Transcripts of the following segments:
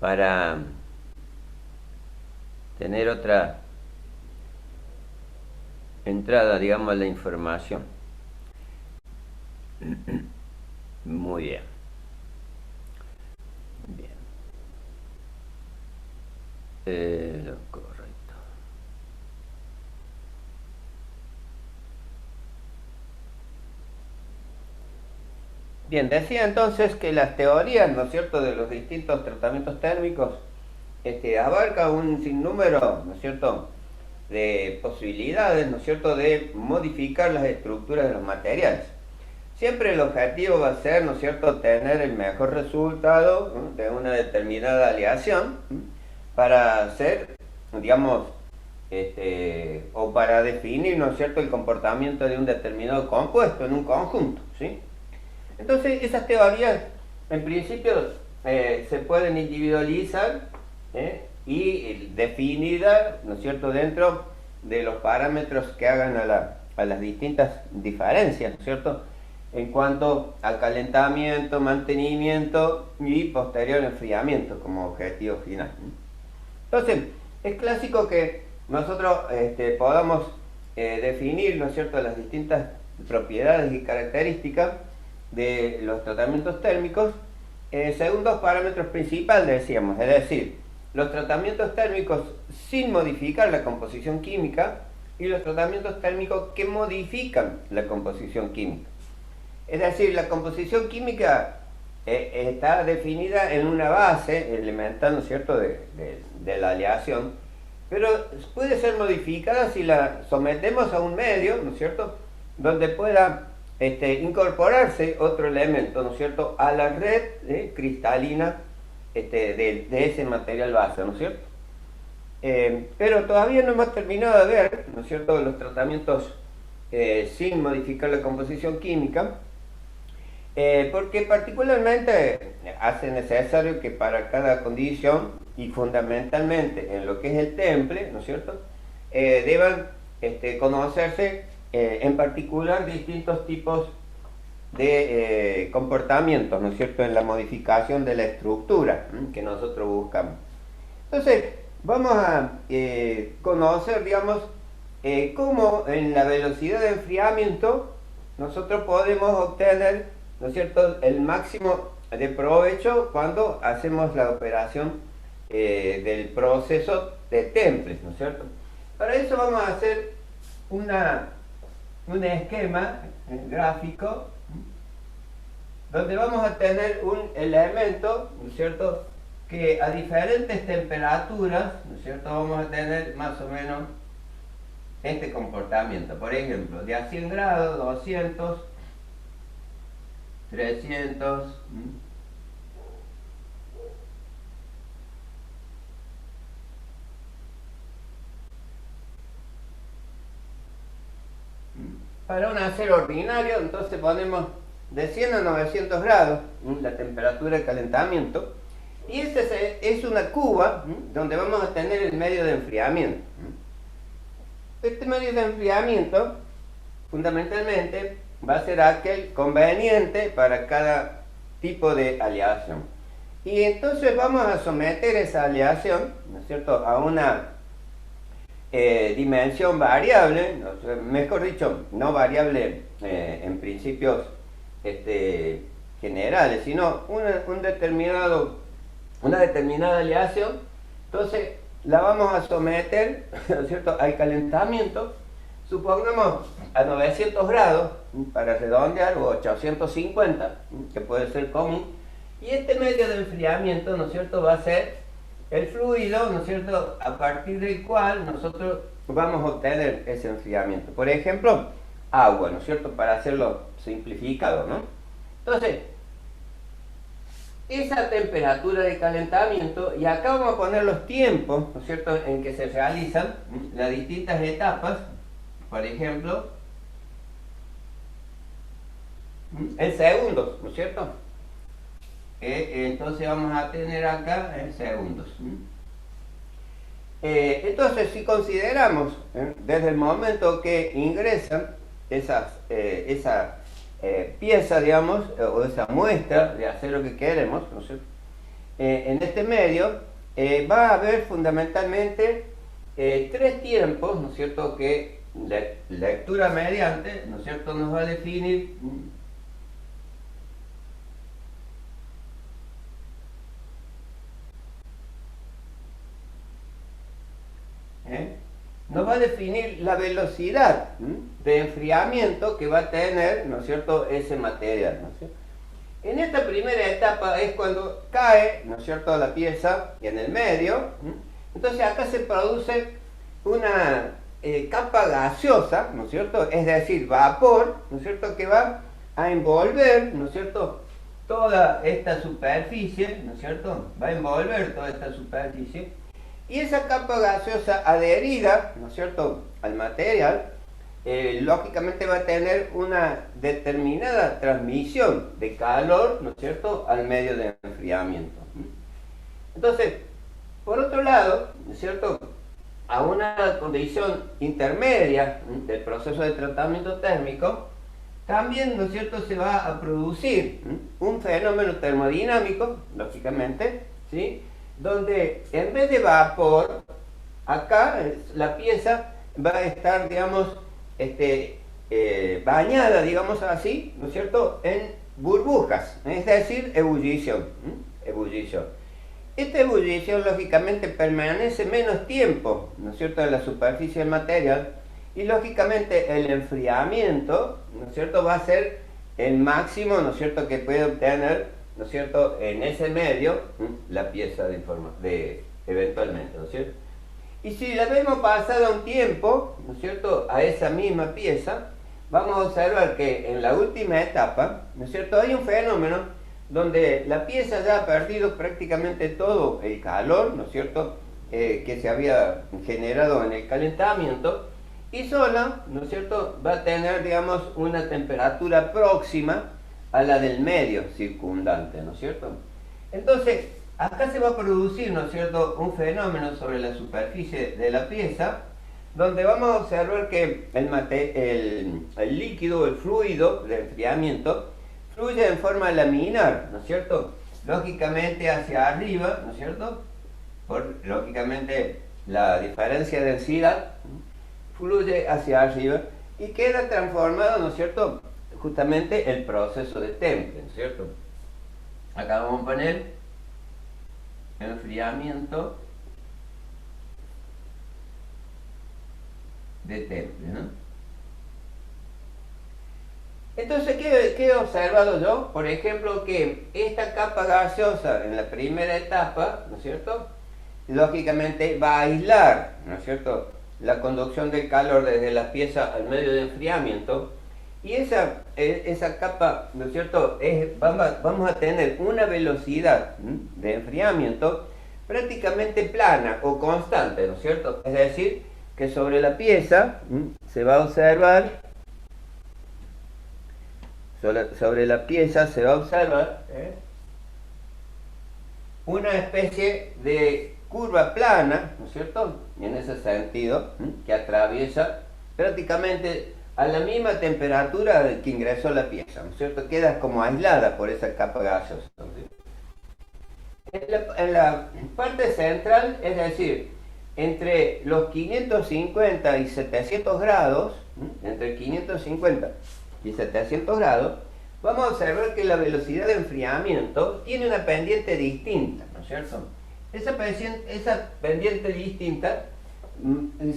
para tener otra entrada, digamos, a la información. Muy bien. Lo correcto. Bien, decía entonces que las teorías, ¿no es cierto?, de los distintos tratamientos térmicos abarca un sinnúmero, ¿no es cierto?, de posibilidades, ¿no es cierto?, de modificar las estructuras de los materiales. Siempre el objetivo va a ser, ¿no es cierto?, tener el mejor resultado, ¿no?, de una determinada aleación, ¿no?, para hacer, digamos, o para definir, ¿no es cierto?, el comportamiento de un determinado compuesto en un conjunto, ¿sí? Entonces, esas teorías, en principio, se pueden individualizar y definidas, ¿no es cierto?, dentro de los parámetros que hagan a las distintas diferencias, ¿no es cierto?, en cuanto a calentamiento, mantenimiento y posterior enfriamiento como objetivo final. Entonces, es clásico que nosotros podamos definir, ¿no es cierto?, las distintas propiedades y características de los tratamientos térmicos según dos parámetros principales, decíamos, es decir, los tratamientos térmicos sin modificar la composición química y los tratamientos térmicos que modifican la composición química. Es decir, la composición química está definida en una base elemental, ¿no es cierto?, de la aleación, pero puede ser modificada si la sometemos a un medio, ¿no es cierto?, donde pueda incorporarse otro elemento, ¿no es cierto?, a la red cristalina de ese material base, ¿no es cierto? Pero todavía no hemos terminado de ver, ¿no es cierto?, los tratamientos sin modificar la composición química, porque particularmente hace necesario que para cada condición y fundamentalmente en lo que es el temple, ¿no es cierto?, deban conocerse en particular distintos tipos de comportamientos, ¿no es cierto?, en la modificación de la estructura que nosotros buscamos. Entonces, vamos a conocer, digamos, cómo en la velocidad de enfriamiento nosotros podemos obtener, ¿no es cierto?, el máximo de provecho cuando hacemos la operación del proceso de temples, ¿no es cierto? Para eso vamos a hacer un esquema gráfico donde vamos a tener un elemento, ¿no es cierto?, que a diferentes temperaturas, ¿no es cierto?, vamos a tener más o menos este comportamiento. Por ejemplo, de a 100 grados, 200, 300, para un acero ordinario, entonces ponemos de 100 a 900 grados la temperatura de calentamiento, y esta es una cuba donde vamos a tener el medio de enfriamiento. Este medio de enfriamiento fundamentalmente va a ser aquel conveniente para cada tipo de aleación. Y entonces vamos a someter esa aleación, ¿no es cierto?, a una dimensión variable, mejor dicho, no variable en principios generales, sino una determinada aleación. Entonces la vamos a someter, ¿no es cierto?, al calentamiento, supongamos a 900 grados, para redondear, o 850, que puede ser común, y este medio de enfriamiento, ¿no es cierto?, va a ser el fluido, ¿no es cierto?, a partir del cual nosotros vamos a obtener ese enfriamiento. Por ejemplo, agua, ¿no es cierto?, para hacerlo simplificado, ¿no? Entonces, esa temperatura de calentamiento, y acá vamos a poner los tiempos, ¿no es cierto?, en que se realizan las distintas etapas. Por ejemplo, en segundos, ¿no es cierto? Entonces vamos a tener acá en segundos. Entonces, si consideramos desde el momento que ingresan esa pieza, digamos, o esa muestra de acero que queremos, ¿no es cierto?, en este medio, va a haber fundamentalmente tres tiempos, ¿no es cierto?, que lectura mediante, ¿no es cierto?, nos va a definir nos va a definir la velocidad de enfriamiento que va a tener, ¿no es cierto?, ese material, ¿no es cierto? En esta primera etapa es cuando cae, ¿no es cierto?, la pieza en el medio. Entonces acá se produce una capa gaseosa, ¿no es cierto?, es decir, vapor, ¿no es cierto?, que va a envolver, ¿no es cierto?, toda esta superficie, ¿no es cierto?, va a envolver toda esta superficie. Y esa capa gaseosa adherida, ¿no es cierto?, al material, lógicamente va a tener una determinada transmisión de calor, ¿no es cierto?, al medio de enfriamiento. Entonces, por otro lado, ¿no es cierto?, a una condición intermedia del proceso de tratamiento térmico, también, ¿no es cierto?, se va a producir un fenómeno termodinámico, lógicamente, ¿sí?, donde en vez de vapor, acá la pieza va a estar, digamos, bañada, digamos así, ¿no es cierto?, en burbujas, es decir, ebullición. Ebullición. Esta ebullición, lógicamente, permanece menos tiempo, ¿no es cierto?, en la superficie del material, y lógicamente el enfriamiento, ¿no es cierto?, va a ser el máximo, ¿no es cierto?, que puede obtener, ¿no es cierto?, en ese medio, la pieza eventualmente, ¿no es cierto? Y si la vemos pasada un tiempo, ¿no es cierto?, a esa misma pieza, vamos a observar que en la última etapa, ¿no es cierto?, hay un fenómeno donde la pieza ya ha perdido prácticamente todo el calor, ¿no es cierto?, que se había generado en el calentamiento, y sola, ¿no es cierto?, va a tener, digamos, una temperatura próxima a la del medio circundante, ¿no es cierto? Entonces, acá se va a producir, ¿no es cierto?, un fenómeno sobre la superficie de la pieza, donde vamos a observar que el líquido, el fluido de enfriamiento, fluye en forma laminar, ¿no es cierto?, lógicamente hacia arriba, ¿no es cierto?, por lógicamente la diferencia de densidad, fluye hacia arriba y queda transformado, ¿no es cierto?, justamente el proceso de temple, ¿no es cierto? Acá vamos a poner enfriamiento de temple, ¿no? Entonces, ¿qué he observado yo? Por ejemplo, que esta capa gaseosa en la primera etapa, ¿no es cierto?, lógicamente va a aislar, ¿no es cierto?, la conducción del calor desde la pieza al medio de enfriamiento. Y esa capa, ¿no es cierto?, vamos a tener una velocidad de enfriamiento prácticamente plana o constante, ¿no es cierto? Es decir, que sobre la pieza se va a observar, sobre la pieza se va a observar una especie de curva plana, ¿no es cierto?, en ese sentido, que atraviesa prácticamente a la misma temperatura que ingresó la pieza, ¿no es cierto? Queda como aislada por esa capa gaseosa, ¿no? En la parte central, es decir, entre los 550 y 700 grados, entre 550 y 700 grados, vamos a observar que la velocidad de enfriamiento tiene una pendiente distinta, ¿no es cierto? Esa pendiente distinta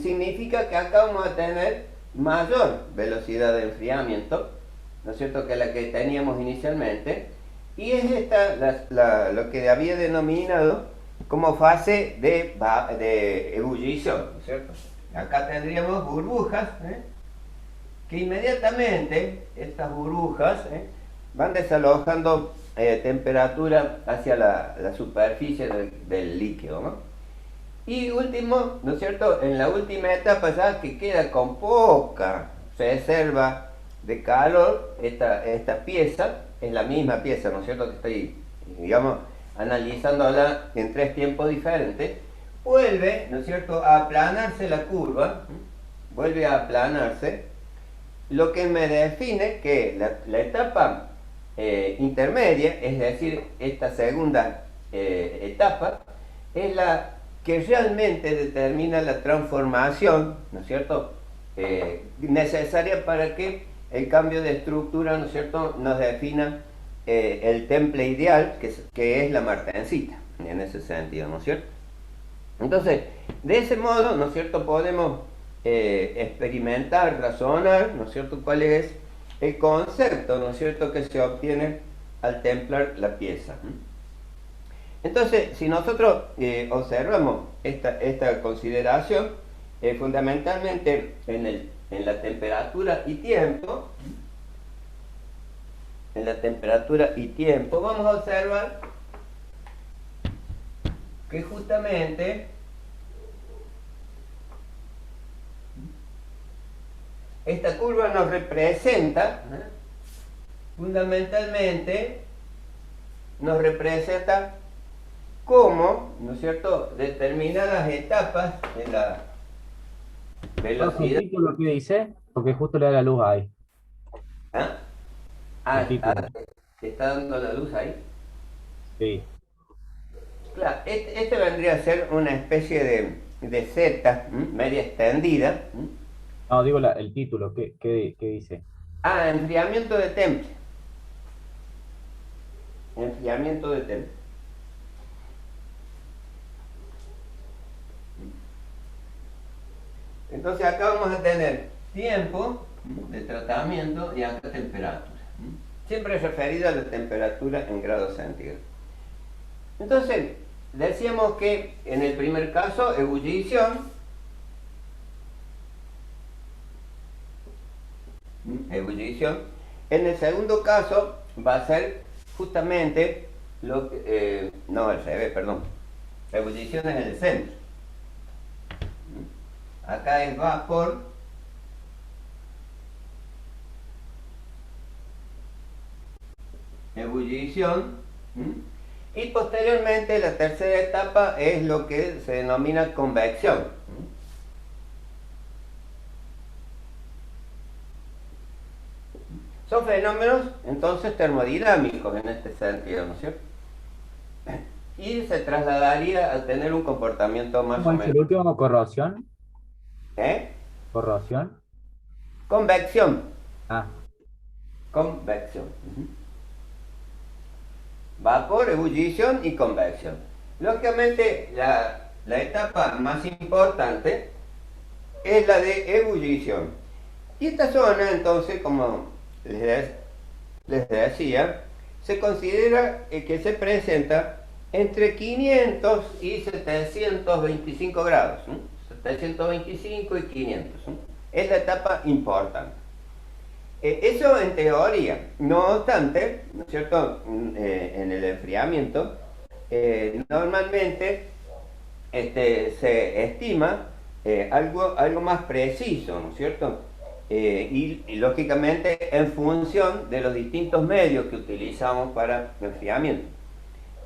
significa que acá vamos a tener mayor velocidad de enfriamiento, ¿no es cierto?, que la que teníamos inicialmente, y es esta lo que había denominado como fase de ebullición, ¿no es cierto? Acá tendríamos burbujas, que inmediatamente estas burbujas van desalojando temperatura hacia la superficie del líquido, ¿no? Y último, ¿no es cierto?, en la última etapa ya que queda con poca reserva de calor, esta pieza es la misma pieza, ¿no es cierto?, que estoy, digamos, analizándola en tres tiempos diferentes, vuelve, ¿no es cierto?, a aplanarse la curva, vuelve a aplanarse, lo que me define que la etapa intermedia, es decir, esta segunda etapa es la que realmente determina la transformación, ¿no es cierto?, necesaria para que el cambio de estructura, ¿no es cierto?, nos defina el temple ideal, que es la martensita, en ese sentido, ¿no es cierto? Entonces, de ese modo, ¿no es cierto?, podemos experimentar, razonar, ¿no es cierto?, cuál es el concepto, ¿no es cierto?, que se obtiene al templar la pieza. Entonces, si nosotros observamos esta consideración, fundamentalmente en la temperatura y tiempo, vamos a observar que justamente esta curva nos representa, fundamentalmente, nos representa cómo, ¿no es cierto?, determinadas etapas de la velocidad. ¿El título que dice? Porque justo le da la luz ahí, ¿Ah? el Ah, título. ¿te está dando la luz ahí? Sí. Claro, este vendría a ser una especie de Z, media extendida. No, digo el título, ¿qué dice? Ah, enfriamiento de temple. Enfriamiento de temple. Entonces acá vamos a tener tiempo de tratamiento y acá temperatura. Siempre referido a la temperatura en grados centígrados. Entonces, decíamos que en el primer caso, ebullición. Ebullición. En el segundo caso va a ser justamente lo que... no, al revés, perdón. Ebullición es en el centro. Acá es vapor. Ebullición. Y posteriormente la tercera etapa es lo que se denomina convección. Son fenómenos entonces termodinámicos en este sentido, ¿no es cierto? Y se trasladaría a tener un comportamiento más ¿Cómo o es menos. el último? Corrosión. ¿Eh? Corrosión. Convección. Ah, Convección. Vapor, ebullición y convección. Lógicamente, la etapa más importante es la de ebullición. Y esta zona, entonces, como les decía, se considera que se presenta entre 500 y 725 grados. 725 y 500. Es la etapa importante. Eso en teoría. No obstante, ¿no es cierto?, en el enfriamiento, normalmente se estima algo más preciso, ¿no es cierto? Y lógicamente en función de los distintos medios que utilizamos para enfriamiento.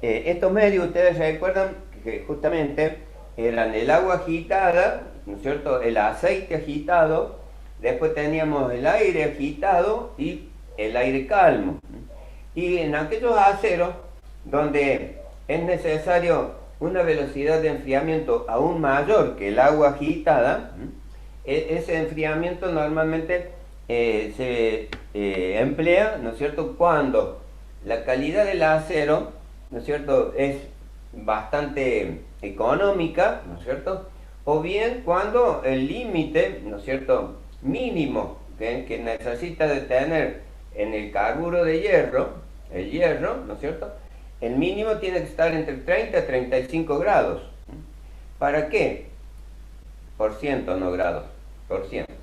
Estos medios, ustedes recuerdan que justamente eran el agua agitada, ¿no es cierto?, el aceite agitado, después teníamos el aire agitado y el aire calmo. Y en aquellos aceros donde es necesario una velocidad de enfriamiento aún mayor que el agua agitada, ese enfriamiento normalmente se emplea, ¿no es cierto?, cuando la calidad del acero, ¿no es cierto?, es bastante económica, ¿no es cierto?, o bien cuando el límite, ¿no es cierto?, mínimo que necesita de tener en el carburo de hierro, el hierro, ¿no es cierto?, el mínimo tiene que estar entre 30 y 35 grados. ¿Para qué? Por ciento, no grados, por ciento.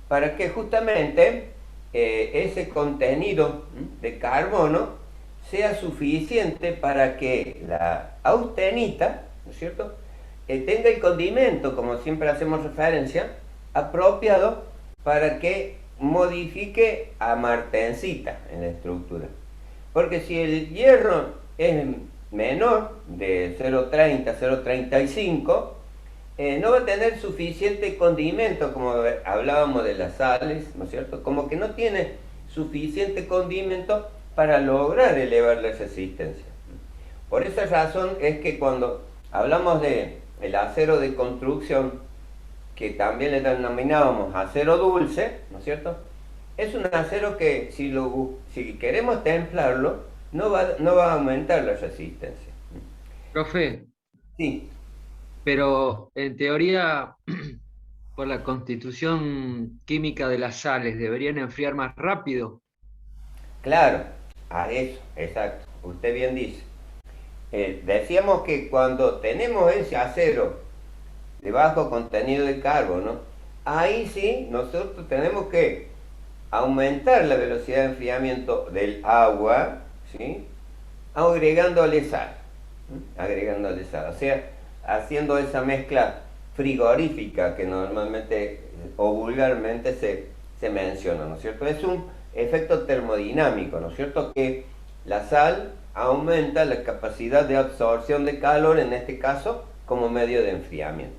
Para que justamente ese contenido de carbono sea suficiente para que la austenita, ¿no es cierto?, tenga el condimento, como siempre hacemos referencia, apropiado para que modifique a martensita en la estructura. Porque si el hierro es menor de 0,30 a 0,35, no va a tener suficiente condimento, como hablábamos de las sales, ¿no es cierto? Como que no tiene suficiente condimento para lograr elevar la resistencia. Por esa razón es que cuando hablamos de el acero de construcción, que también le denominábamos acero dulce, ¿no es cierto? Es un acero que si queremos templarlo, no va a aumentar la resistencia. Profe, Sí, pero en teoría, por la constitución química de las sales, deberían enfriar más rápido. claro, a eso, exacto, usted bien dice. Decíamos que cuando tenemos ese acero de bajo contenido de carbono, ahí sí nosotros tenemos que aumentar la velocidad de enfriamiento del agua, ¿sí? Agregándole sal, agregándole sal, o sea, haciendo esa mezcla frigorífica que normalmente o vulgarmente se menciona, ¿no es cierto? Es un efecto termodinámico, ¿no es cierto? Que la sal aumenta la capacidad de absorción de calor, en este caso, como medio de enfriamiento.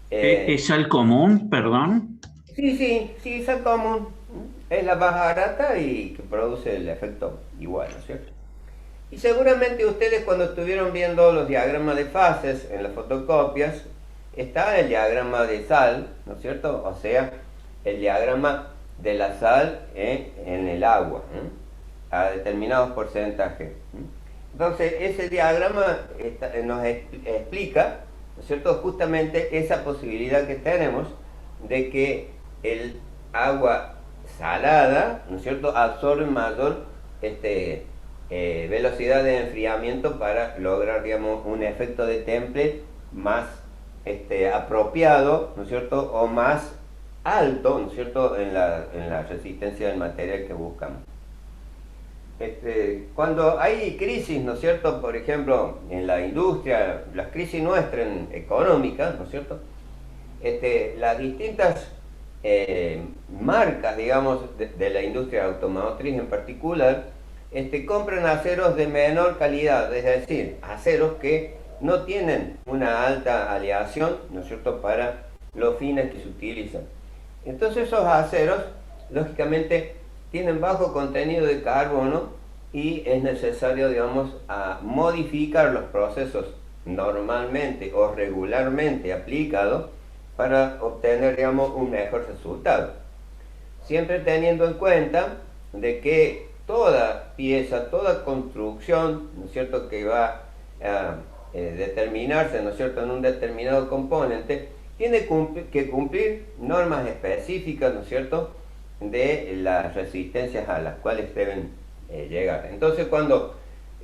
¿Es al común, perdón? Sí, sí, sí, es común. Es la más barata y que produce el efecto igual, ¿no es cierto? Y seguramente ustedes cuando estuvieron viendo los diagramas de fases en las fotocopias, está el diagrama de sal, ¿no es cierto? O sea, el diagrama de la sal en el agua, a determinados porcentajes. Entonces, ese diagrama nos explica, ¿no es cierto?, justamente esa posibilidad que tenemos de que el agua salada, ¿no es cierto?, absorbe mayor velocidad de enfriamiento para lograr, digamos, un efecto de temple más apropiado, ¿no es cierto?, o más alto, ¿no es cierto?, en la resistencia del material que buscamos. Cuando hay crisis, ¿no es cierto?, por ejemplo, en la industria, las crisis nuestras económicas, ¿no es cierto?, las distintas marcas, digamos, de la industria automotriz en particular, compran aceros de menor calidad, es decir, aceros que no tienen una alta aleación, ¿no es cierto?, para los fines que se utilizan. Entonces esos aceros, lógicamente, tienen bajo contenido de carbono y es necesario, digamos, modificar los procesos normalmente o regularmente aplicados para obtener, digamos, un mejor resultado. Siempre teniendo en cuenta de que toda pieza, toda construcción, ¿no es cierto?, que va a determinarse, ¿no es cierto?, en un determinado componente, tiene que cumplir normas específicas, ¿no es cierto?, de las resistencias a las cuales deben llegar. Entonces, cuando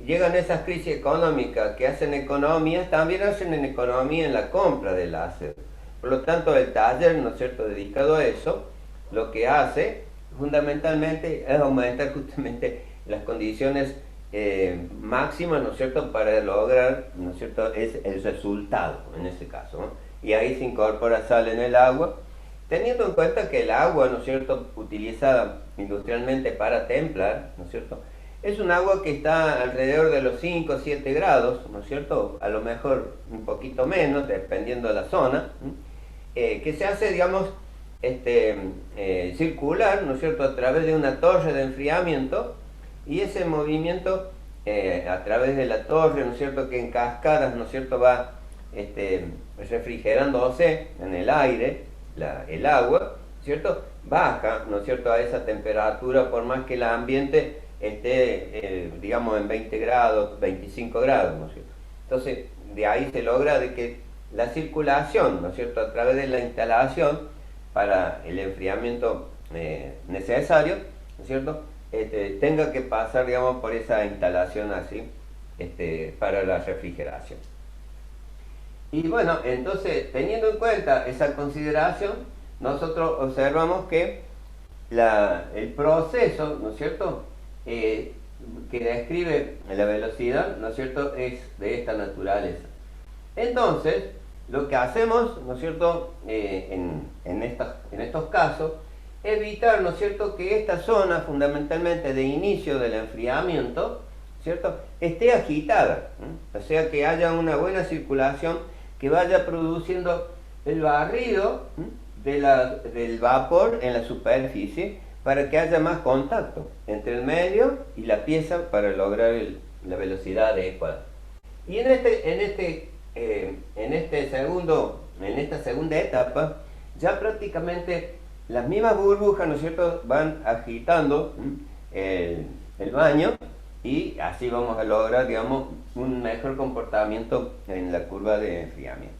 llegan esas crisis económicas que hacen economías, también hacen en economía en la compra del acero. Por lo tanto, el taller, ¿no es cierto?, dedicado a eso, lo que hace fundamentalmente es aumentar justamente las condiciones máximas, ¿no es cierto?, para lograr, ¿no es cierto?, es el resultado en ese caso, ¿no? Y ahí se incorpora sal en el agua, teniendo en cuenta que el agua, ¿no es cierto?, utilizada industrialmente para templar, ¿no es cierto?, es un agua que está alrededor de los 5 o 7 grados, ¿no es cierto?, a lo mejor un poquito menos, dependiendo de la zona, que se hace, digamos, circular, ¿no es cierto?, a través de una torre de enfriamiento, y ese movimiento a través de la torre, ¿no es cierto?, que en cascadas, ¿no es cierto?, va refrigerándose en el aire, el agua, ¿cierto?, baja, ¿no es cierto?, a esa temperatura, por más que el ambiente esté, digamos, en 20 grados, 25 grados, ¿no es cierto? Entonces, de ahí se logra de que la circulación, ¿no es cierto?, a través de la instalación para el enfriamiento necesario, ¿no es cierto?, tenga que pasar, digamos, por esa instalación así, para la refrigeración. Y bueno, entonces, teniendo en cuenta esa consideración, nosotros observamos que el proceso, ¿no es cierto?, que describe la velocidad, ¿no es cierto?, es de esta naturaleza. Entonces, lo que hacemos, ¿no es cierto?, en estos casos, evitar, ¿no es cierto?, que esta zona, fundamentalmente de inicio del enfriamiento, ¿cierto?, esté agitada, o sea, que haya una buena circulación que vaya produciendo el barrido del vapor en la superficie para que haya más contacto entre el medio y la pieza para lograr la velocidad adecuada. Y en esta segunda etapa, ya prácticamente las mismas burbujas, ¿no es cierto?, van agitando el baño, y así vamos a lograr, digamos, un mejor comportamiento en la curva de enfriamiento.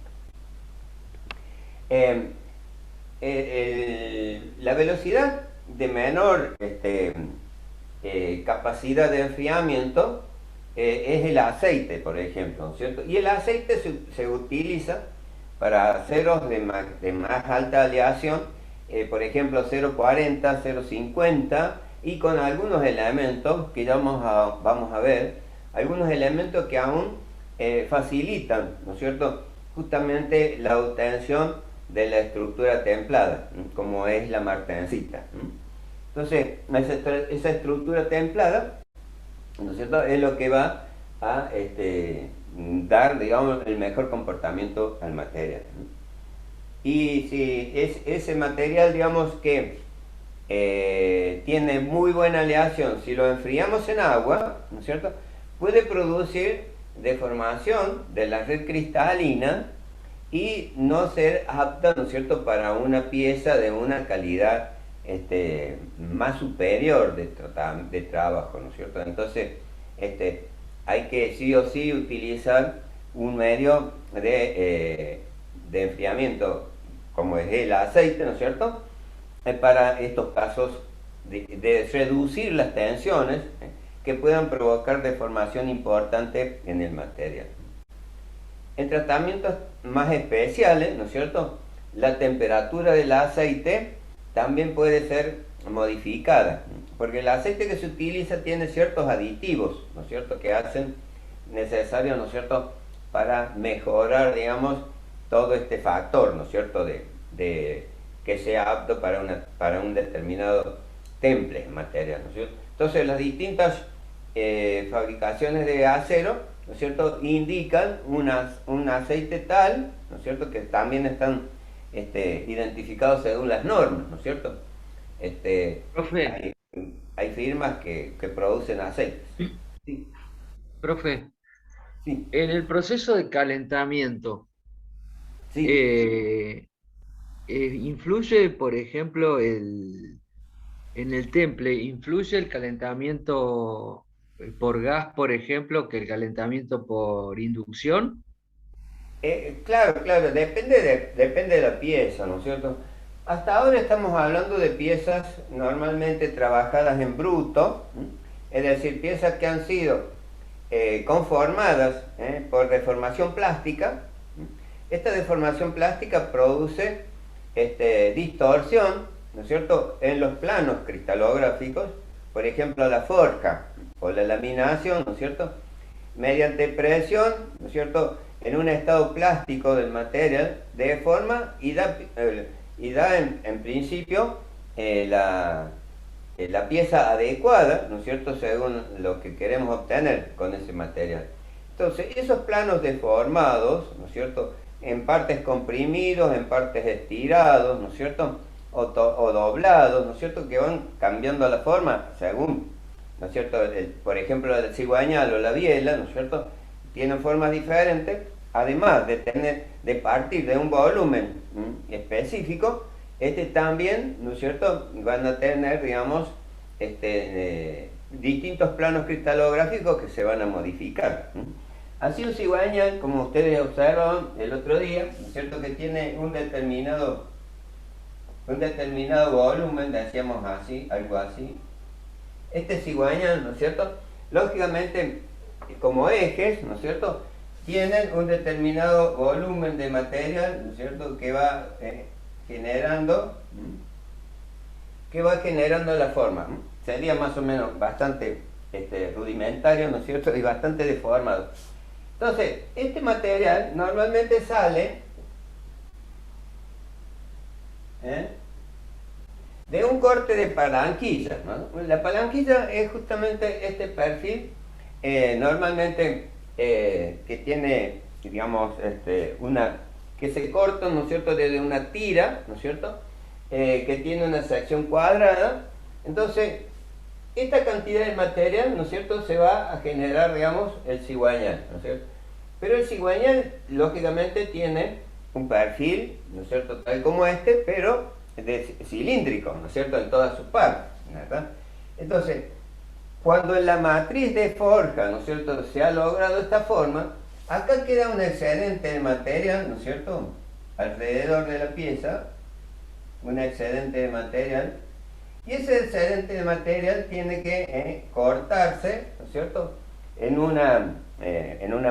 La velocidad de menor capacidad de enfriamiento es el aceite, por ejemplo, ¿no es cierto? Y el aceite se utiliza para aceros de más alta aleación, por ejemplo 0,40, 0,50, y con algunos elementos que ya vamos a ver, algunos elementos que aún facilitan, ¿no es cierto?, justamente la obtención de la estructura templada, como es la martensita. Entonces, esa estructura templada, ¿no es cierto?, es lo que va a dar, digamos, el mejor comportamiento al material. Y si ese material, digamos, que tiene muy buena aleación, si lo enfriamos en agua, ¿no es cierto?, puede producir deformación de la red cristalina y no ser apta, ¿no es cierto?, para una pieza de una calidad más superior de trabajo, ¿no es cierto? Entonces, hay que sí o sí utilizar un medio de enfriamiento como es el aceite, ¿no es cierto?, para estos casos de reducir las tensiones que puedan provocar deformación importante en el material. En tratamientos más especiales, ¿no es cierto?, la temperatura del aceite también puede ser modificada, porque el aceite que se utiliza tiene ciertos aditivos, ¿no es cierto?, que hacen necesario, ¿no es cierto?, para mejorar, digamos, todo este factor, ¿no es cierto?, de que sea apto para un determinado temple material, ¿no es cierto? Entonces, las distintas fabricaciones de acero, ¿no es cierto?, indican un aceite tal, ¿no es cierto?, que también están identificados según las normas, ¿no es cierto? Profe, Hay firmas que producen aceites. Sí, profe, sí, en el proceso de calentamiento, sí. ¿influye, por ejemplo, en el temple, influye el calentamiento por gas, por ejemplo, que el calentamiento por inducción? Claro, claro, depende de la pieza, ¿no es cierto? Hasta ahora estamos hablando de piezas normalmente trabajadas en bruto, ¿m? Es decir, piezas que han sido conformadas por deformación plástica. ¿M? Esta deformación plástica produce distorsión, ¿no es cierto?, en los planos cristalográficos, por ejemplo la forja o la laminación, ¿no es cierto?, mediante presión, ¿no es cierto?, en un estado plástico del material, deforma y da en principio la pieza adecuada, ¿no es cierto?, según lo que queremos obtener con ese material. Entonces, esos planos deformados, ¿no es cierto?, en partes comprimidos, en partes estirados, ¿no es cierto?, o doblados, ¿no es cierto?, que van cambiando la forma según, ¿no es cierto?, por ejemplo, el cigüeñal o la biela, ¿no es cierto?, tienen formas diferentes, además de partir de un volumen específico, también, ¿no es cierto?, van a tener, digamos, distintos planos cristalográficos que se van a modificar. Así un cigüeñal, como ustedes observaban el otro día, ¿no es cierto?, que tiene un determinado volumen, decíamos así, algo así. Este cigüeñal, ¿no es cierto?, lógicamente, como ejes, ¿no es cierto?, tienen un determinado volumen de material, ¿no es cierto?, que va generando la forma. Sería más o menos bastante rudimentario, ¿no es cierto?, y bastante deformado. Entonces, este material normalmente sale de un corte de palanquilla, ¿no? La palanquilla es justamente este perfil, normalmente que tiene, digamos, que se corta, ¿no es cierto?, desde una tira, ¿no es cierto?, que tiene una sección cuadrada. Entonces, esta cantidad de material, ¿no es cierto?, se va a generar, digamos, el cigüeñal, ¿no es cierto? Pero el cigüeñal, lógicamente, tiene un perfil, ¿no es cierto?, tal como este, pero cilíndrico, ¿no es cierto?, en todas sus partes, ¿verdad? Entonces, cuando en la matriz de forja, ¿no es cierto?, se ha logrado esta forma, acá queda un excedente de material, ¿no es cierto?, alrededor de la pieza, un excedente de material, y ese excedente de material tiene que cortarse, ¿no es cierto?, en una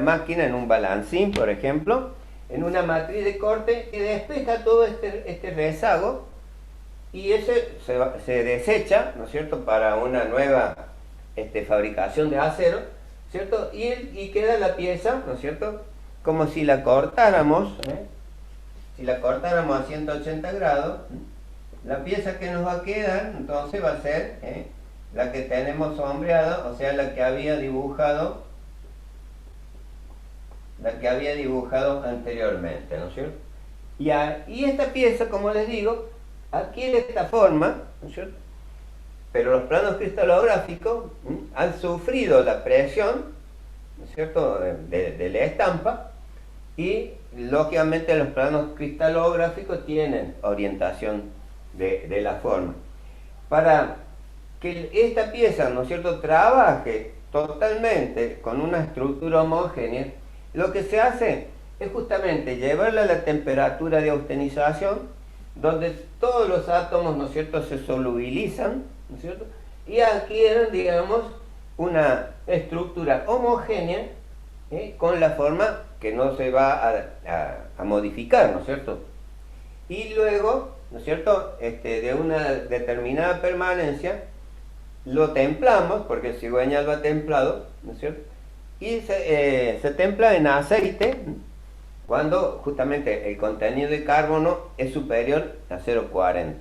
máquina, en un balancín, por ejemplo, en una matriz de corte que despeja todo este rezago, y ese se desecha, ¿no es cierto?, para una nueva fabricación de acero, ¿cierto? Y queda la pieza, ¿no es cierto?, como si la cortáramos, si la cortáramos a 180 grados, la pieza que nos va a quedar, entonces va a ser la que tenemos sombreada, o sea, la que había dibujado anteriormente, ¿no es cierto? Y esta pieza, como les digo, adquiere esta forma, ¿no es cierto?, pero los planos cristalográficos han sufrido la presión, ¿no es cierto?, de la estampa, y lógicamente los planos cristalográficos tienen orientación de la forma. Para que esta pieza, ¿no es cierto?, trabaje totalmente con una estructura homogénea, lo que se hace es justamente llevarla a la temperatura de austenización, donde todos los átomos, ¿no es cierto?, se solubilizan, ¿no es cierto?, y adquieren, digamos, una estructura homogénea, con la forma que no se va a modificar, ¿no es cierto? Y luego, ¿no es cierto?, de una determinada permanencia, lo templamos, porque el cigüeñal va templado, ¿no es cierto?, y se templa en aceite cuando justamente el contenido de carbono es superior a 0,40.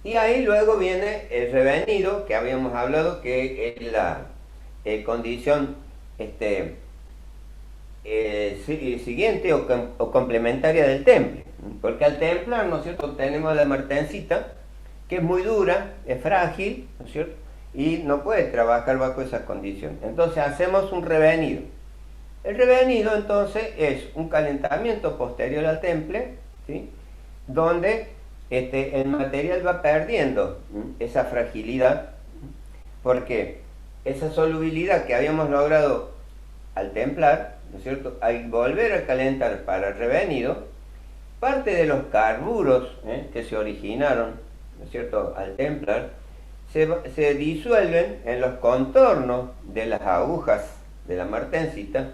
Y ahí luego viene el revenido, que habíamos hablado, que es la condición siguiente o complementaria del temple. Porque al templar, ¿no es cierto?, tenemos la martensita, que es muy dura, es frágil, ¿no es cierto?, y no puede trabajar bajo esas condiciones. Entonces hacemos un revenido. El revenido entonces es un calentamiento posterior al temple, ¿sí?, donde el material va perdiendo esa fragilidad, porque esa solubilidad que habíamos logrado al templar, ¿no es cierto?, al volver a calentar para el revenido, parte de los carburos que se originaron, ¿no es cierto?, al templar, se disuelven en los contornos de las agujas de la martensita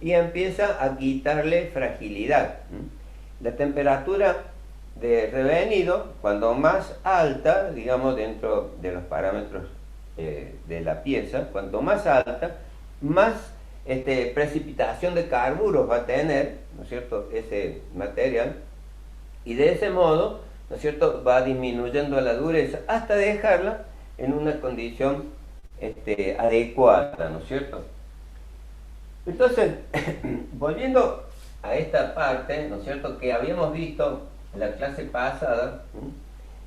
y empieza a quitarle fragilidad. La temperatura de revenido, cuando más alta, digamos, dentro de los parámetros de la pieza, cuanto más alta, más precipitación de carburos va a tener, ¿no es cierto?, ese material, y de ese modo, ¿no es cierto?, va disminuyendo la dureza hasta dejarla en una condición adecuada, ¿no es cierto? Entonces, volviendo a esta parte, ¿no es cierto?, que habíamos visto en la clase pasada,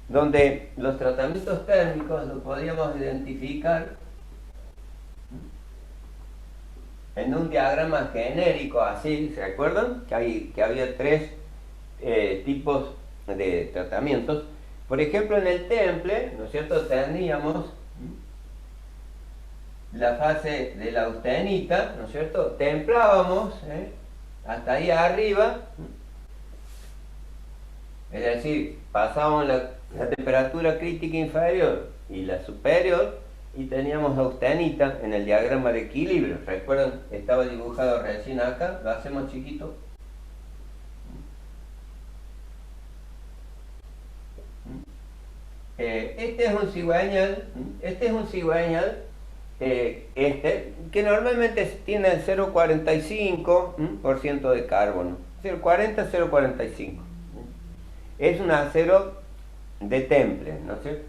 donde los tratamientos térmicos los podíamos identificar en un diagrama genérico así, ¿se acuerdan? Que había tres tipos de tratamientos. Por ejemplo, en el temple, ¿no es cierto?, teníamos la fase de la austenita, ¿no es cierto?, templábamos hasta ahí arriba, es decir, pasábamos la temperatura crítica inferior y la superior, y teníamos austenita en el diagrama de equilibrio. ¿Recuerdan? Estaba dibujado recién acá, lo hacemos chiquito. Este es un cigüeñal, que normalmente tiene el 0,45% de carbono, 0,40, 0,45. Es un acero de temple, ¿no es cierto?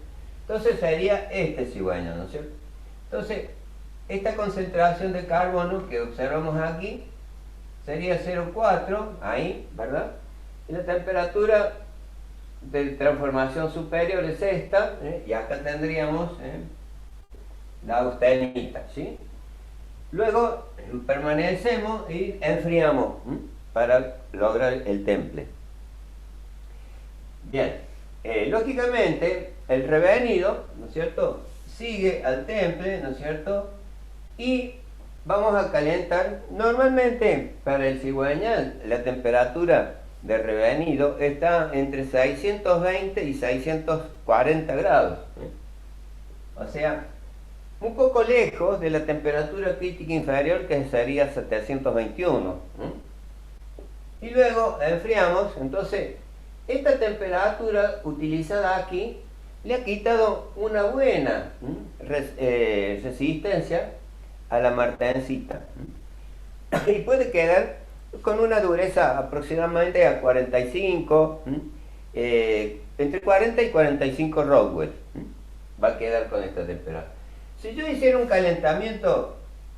Entonces sería este cigüeñal, ¿no es cierto? Entonces, esta concentración de carbono que observamos aquí sería 0,4, ahí, ¿verdad? Y la temperatura de transformación superior es esta, y acá tendríamos la austenita, ¿sí? Luego permanecemos y enfriamos para lograr el temple. Bien, lógicamente el revenido, ¿no es cierto?, sigue al temple, ¿no es cierto?, y vamos a calentar. Normalmente para el cigüeñal la temperatura de revenido está entre 620 y 640 grados, o sea, un poco lejos de la temperatura crítica inferior, que sería 721. Y luego enfriamos. Entonces esta temperatura utilizada aquí le ha quitado una buena resistencia a la martencita, y puede quedar con una dureza aproximadamente a 45, entre 40 y 45 Rockwell, va a quedar con esta temperatura. Si yo hiciera un calentamiento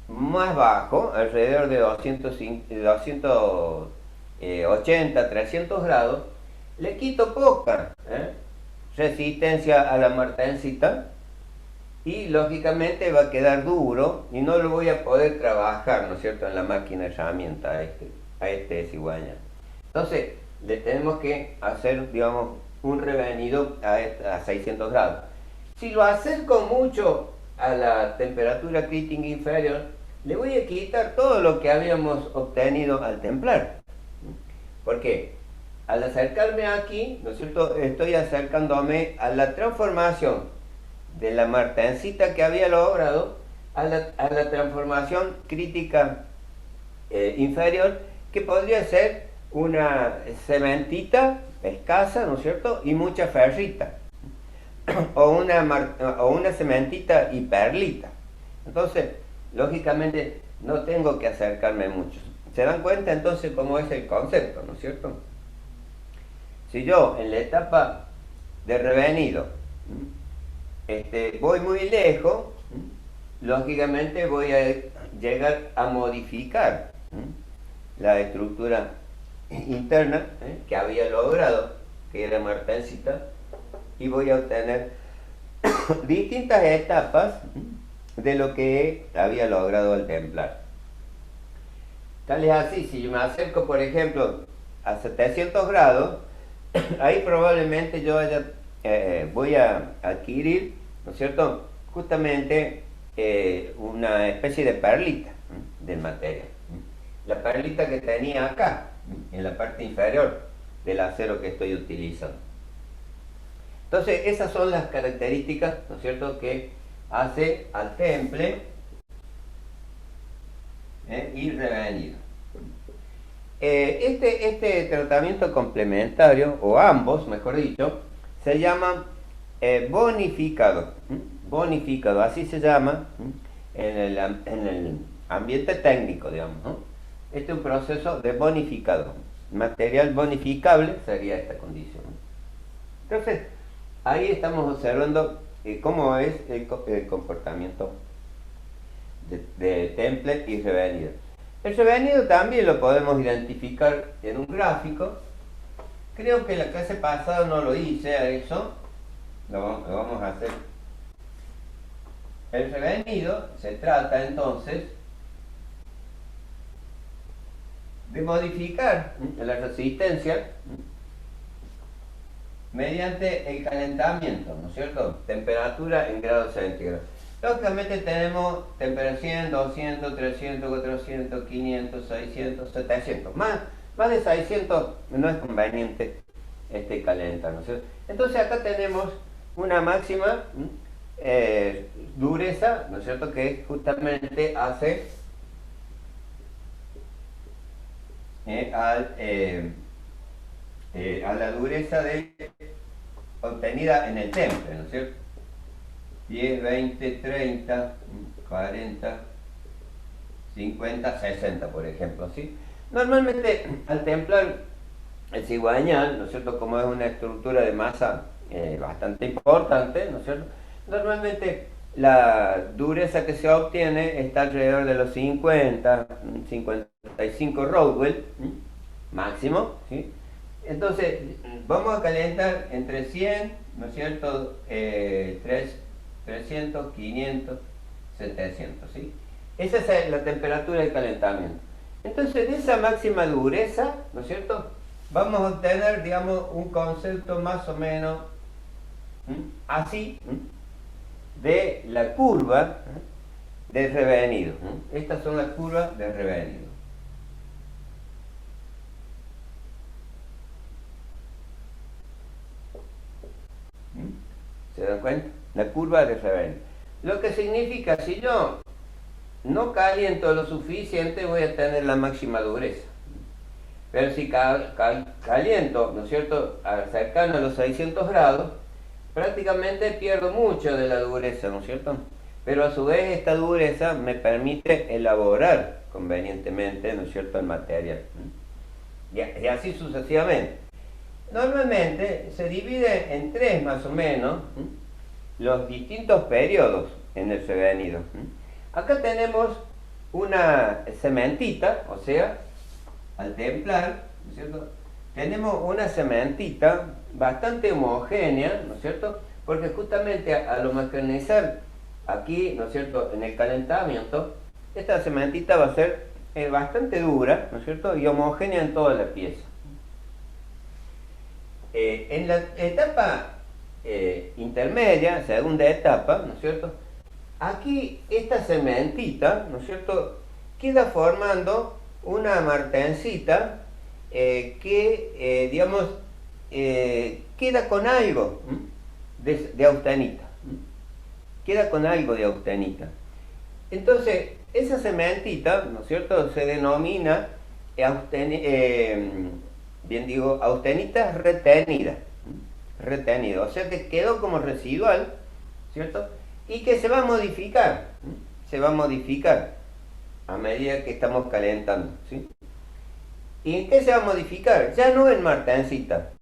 más bajo, alrededor de 280, 300 grados, le quito poca resistencia a la martencita, y lógicamente va a quedar duro y no lo voy a poder trabajar, ¿no es cierto?, en la máquina herramienta a este cigüeñal. Entonces le tenemos que hacer, digamos, un revenido a 600 grados. Si lo acerco mucho a la temperatura crítica inferior, le voy a quitar todo lo que habíamos obtenido al templar. ¿Por qué? Al acercarme aquí, ¿no es cierto?, estoy acercándome a la transformación de la martencita que había logrado a la transformación crítica inferior, que podría ser una cementita escasa, ¿no es cierto?, y mucha ferrita, o una cementita y perlita. Entonces, lógicamente, no tengo que acercarme mucho. ¿Se dan cuenta entonces cómo es el concepto, no es cierto? Si yo en la etapa de revenido voy muy lejos, lógicamente voy a llegar a modificar la estructura interna que había logrado, que era martencita, y voy a obtener distintas etapas de lo que había logrado al templar. Tal es así, si yo me acerco, por ejemplo, a 700 grados, ahí probablemente yo voy a adquirir, ¿no es cierto?, justamente una especie de perlita del material. La perlita que tenía acá, en la parte inferior del acero que estoy utilizando. Entonces, esas son las características, ¿no es cierto?, que hace al temple y revenido. Este tratamiento complementario, o ambos, mejor dicho, se llama bonificado. Bonificado, así se llama en el ambiente técnico, digamos, ¿no? Este es un proceso de bonificado. Material bonificable sería esta condición. Entonces, ahí estamos observando cómo es el comportamiento de temple y revenido. El revenido también lo podemos identificar en un gráfico. Creo que la clase pasada no lo hice a eso. Lo vamos a hacer. El revenido se trata entonces de modificar la resistencia mediante el calentamiento, ¿no es cierto? Temperatura en grados centígrados. Lógicamente tenemos temperatura 100, 200, 300, 400, 500, 600, 700. Más de 600 no es conveniente calentar, ¿no es cierto? Entonces acá tenemos una máxima dureza, ¿no es cierto?, que justamente hace a la dureza obtenida en el temple, ¿no es cierto? 10, 20, 30, 40, 50, 60, por ejemplo, ¿sí? Normalmente, al templar el cigüeñal, ¿no es cierto?, como es una estructura de masa bastante importante, ¿no es cierto?, normalmente la dureza que se obtiene está alrededor de los 50, 55 Rockwell máximo, ¿sí? Entonces, vamos a calentar entre 100, ¿no es cierto? 300, 500, 700, ¿sí? Esa es la temperatura de calentamiento. Entonces, de esa máxima dureza, ¿no es cierto? Vamos a obtener, digamos, un concepto más o menos así de la curva de revenido. Estas son las curvas de revenido. ¿Se dan cuenta? La curva de revenido. Lo que significa, si yo no caliento lo suficiente, voy a tener la máxima dureza. Pero si caliento, ¿no es cierto?, cercano a los 600 grados, prácticamente pierdo mucho de la dureza, ¿no es cierto? Pero a su vez esta dureza me permite elaborar convenientemente, ¿no es cierto?, el material. Y así sucesivamente. Normalmente se divide en 3 más o menos los distintos periodos en el revenido. Acá tenemos una cementita, o sea, al templar, ¿no es cierto?, tenemos una cementita bastante homogénea, ¿no es cierto?, porque justamente al homogeneizar aquí, ¿no es cierto?, en el calentamiento, esta cementita va a ser bastante dura, ¿no es cierto?, y homogénea en toda la pieza. En la etapa intermedia, segunda etapa, ¿no es cierto?, aquí esta cementita, ¿no es cierto?, queda formando una martencita que, digamos, queda con algo de austenita. Queda con algo de austenita. Entonces, esa cementita, ¿no es cierto?, se denomina austenita retenida. Retenida, o sea que quedó como residual, ¿cierto? Y que se va a modificar. Se va a modificar a medida que estamos calentando, ¿sí? ¿Y en qué se va a modificar? Ya no en martencita,